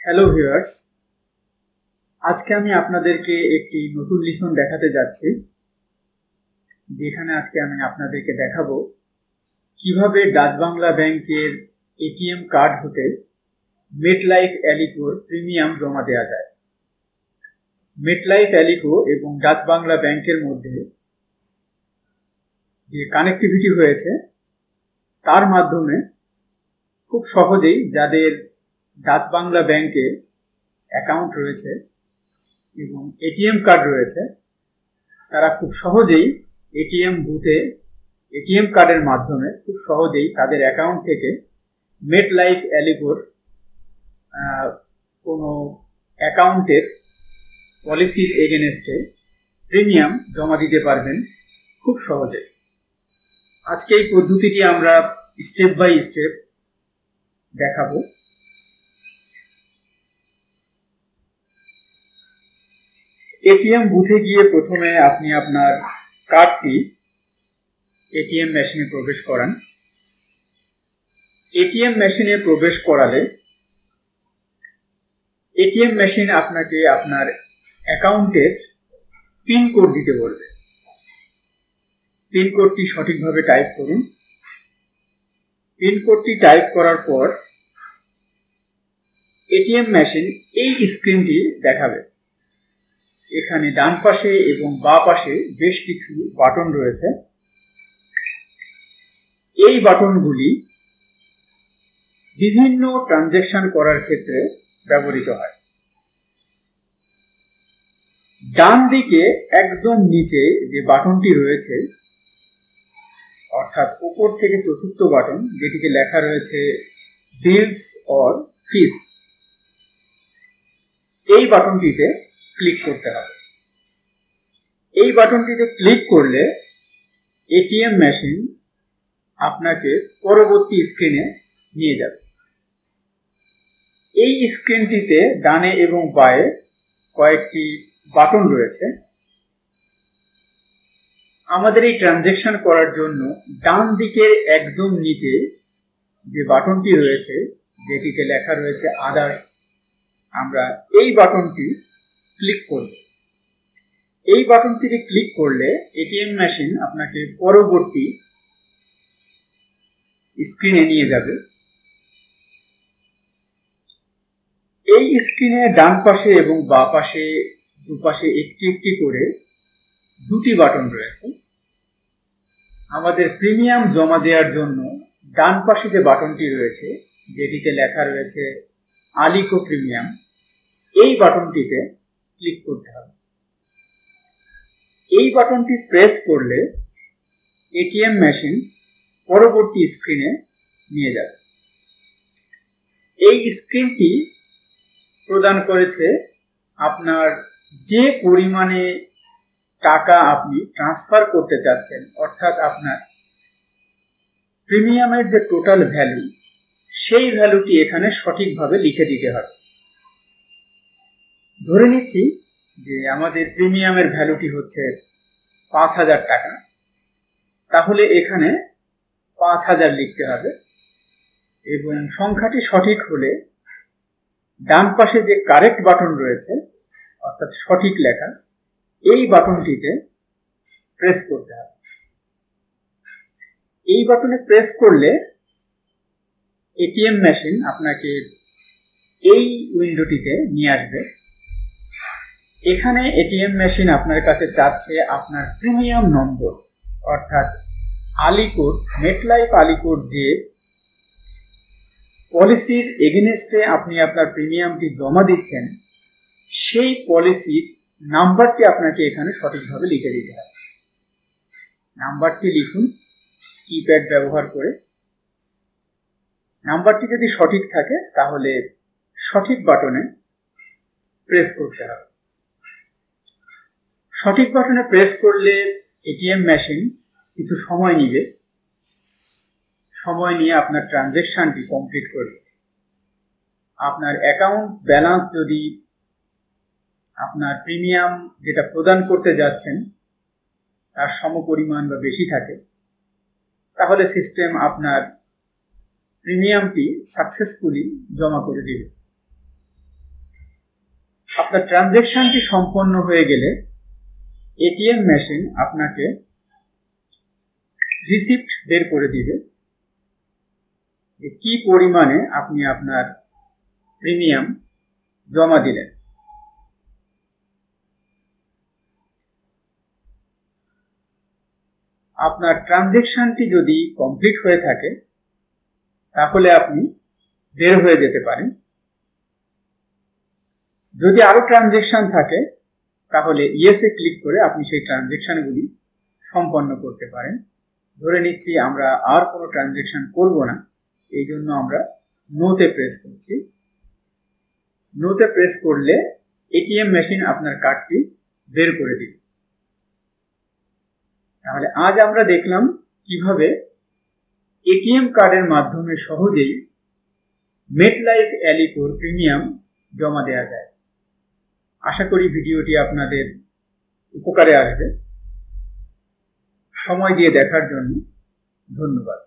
Hello viewers, আজকে আমি আপনাদেরকে একটি নতুন লিসন দেখাতে যাচ্ছি, যেখানে আজকে আমি আপনাদেরকে দেখাবো কিভাবে ডাচ বাংলা ব্যাংকের এটিএম কার্ড হতে মেটলাইফ অ্যালিকোর প্রিমিয়াম জমা দেওয়া যায়। মেটলাইফ অ্যালিকো এবং ডাচ বাংলা ব্যাংকের মধ্যে যে কানেক্টিভিটি হয়েছে তার মাধ্যমে খুব সহজেই যাদের ডাচ বাংলা ব্যাংকে অ্যাকাউন্ট রয়েছে এবং এটিএম কার্ড রয়েছে তারা খুব সহজেই এটিএম বুথে এটিএম কার্ডের মাধ্যমে খুব সহজেই তাদের অ্যাকাউন্ট থেকে মেটলাইফ অ্যালিকোর কোনো অ্যাকাউন্টের পলিসির এগেনস্টে প্রিমিয়াম জমা দিতে পারবেন খুব সহজে। আজকে এই পদ্ধতিটি আমরা স্টেপ বাই স্টেপ দেখাবো। এটিএম বুথে গিয়ে প্রথমে আপনি আপনার কার্ডটি এটিএম মেশিনে প্রবেশ করান। এটিএম মেশিনে প্রবেশ করালে এটিএম মেশিন আপনাকে আপনার অ্যাকাউন্টের পিন কোড দিতে বলবে। পিন কোডটি সঠিকভাবে টাইপ করুন। পিন কোডটি টাইপ করার পর এটিএম মেশিন এই স্ক্রিনটি দেখাবে। এখানে ডান পাশে এবং বাঁ পাশে বেশ কিছু বাটন রয়েছে। এই বাটনগুলি বিভিন্ন ট্রানজ্যাকশন করার ক্ষেত্রে ব্যবহৃত হয়। ডান দিকে একদম নিচে যে বাটনটি রয়েছে, অর্থাৎ উপর থেকে চতুর্থ বাটন, যেটিতে লেখা রয়েছে বিলস অর ফিস, এই বাটনটিতে ক্লিক করতে হবে। এই বাটনটিতে ক্লিক করলে এটিএম মেশিন আপনাকে পরবর্তী স্ক্রিনে নিয়ে যাবে। এই স্ক্রিনটিতে ডানে এবং বাঁয়ে কয়েকটি বাটন রয়েছে। আমাদের এই ট্রানজ্যাকশন করার জন্য ডান দিকের একদম নিচে যে বাটনটি রয়েছে, যেটিতে লেখা রয়েছে আদার্স, আমরা এই বাটনটি ক্লিক করব। এই বাটনটিতে ক্লিক করলে এটিএম মেশিন আপনাকে পরবর্তী স্ক্রিনে নিয়ে যাবে। এই স্ক্রিনে ডান পাশে এবং বাঁ পাশে দুপাশে একটি একটি করে দুটি বাটন রয়েছে। আমাদের প্রিমিয়াম জমা দেওয়ার জন্য ডান পাশে যে বাটনটি রয়েছে, যেটিতে লেখা রয়েছে আলিকো প্রিমিয়াম, এই বাটনটিতে ক্লিক করতে হবে। এই বাটনটি প্রেস করলে এটিএম মেশিন পরবর্তী স্ক্রিনে নিয়ে যাবে। এই স্ক্রিনটি প্রদান করেছে আপনার যে পরিমাণে টাকা আপনি ট্রান্সফার করতে চাচ্ছেন, অর্থাৎ আপনার প্রিমিয়ামের যে টোটাল ভ্যালু, সেই ভ্যালুটি এখানে সঠিকভাবে লিখে দিতে হবে। ধরে নিচ্ছি যে আমাদের প্রিমিয়ামের ভ্যালুটি হচ্ছে ৫,০০০ টাকা, তাহলে এখানে ৫,০০০ লিখতে হবে এবং সংখ্যাটি সঠিক হলে ডান পাশে যে কারেক্ট বাটন রয়েছে, অর্থাৎ সঠিক লেখা, এই বাটনটিতে প্রেস করতে হবে। এই বাটনে প্রেস করলে এটিএম মেশিন আপনাকে এই উইন্ডোটিতে নিয়ে আসবে। এখানে এটিএম মেশিন আপনার কাছে চাচ্ছে আপনার প্রিমিয়াম নম্বর, অর্থাৎ আলিকোর, মেটলাইফ আলিকোর যে পলিসির এগেনস্টে আপনি আপনার প্রিমিয়ামটি জমা দিচ্ছেন, সেই পলিসির নাম্বারটি আপনাকে এখানে সঠিকভাবে লিখে দিতে হবে। নাম্বারটি লিখুন কিপ্যাড ব্যবহার করে। নাম্বারটি যদি সঠিক থাকে তাহলে সঠিক বাটনে প্রেস করতে হবে। সঠিক বাটনে প্রেস করলে এটিএম মেশিন কিছু সময় নিবে। সময় নিয়ে আপনার ট্রানজ্যাকশনটি কমপ্লিট করবে। আপনার অ্যাকাউন্ট ব্যালেন্স যদি আপনার প্রিমিয়াম যেটা প্রদান করতে যাচ্ছেন তার সমপরিমাণ বা বেশি থাকে, তাহলে সিস্টেম আপনার প্রিমিয়ামটি সাকসেসফুলি জমা করে দেবে। আপনার ট্রানজ্যাকশনটি সম্পন্ন হয়ে গেলে এটিএম মেশিন আপনাকে রিসিপ্ট বের করে দিবে যে কি পরিমাণে আপনি আপনার প্রিমিয়াম জমা দিলেন। আপনার ট্রানজ্যাকশনটি যদি কমপ্লিট হয়ে থাকে তাহলে আপনি বের হয়ে যেতে পারেন। যদি আরো ট্রানজ্যাকশন থাকে তাহলে ইয়েসে ক্লিক করে আপনি সেই ট্রানজ্যাকশনগুলি সম্পন্ন করতে পারেন। ধরে নিচ্ছি আমরা আর কোনো ট্রানজ্যাকশন করব না, এই জন্য আমরা নোতে প্রেস করছি। নোতে প্রেস করলে এটিএম মেশিন আপনার কার্ডটি বের করে দিবে। তাহলে আজ আমরা দেখলাম কিভাবে এটিএম কার্ডের মাধ্যমে সহজেই মেটলাইফ অ্যালিকোর প্রিমিয়াম জমা দেওয়া যায়। আশা করি ভিডিওটি আপনাদের উপকারে আসবে। সময় দিয়ে দেখার জন্য ধন্যবাদ।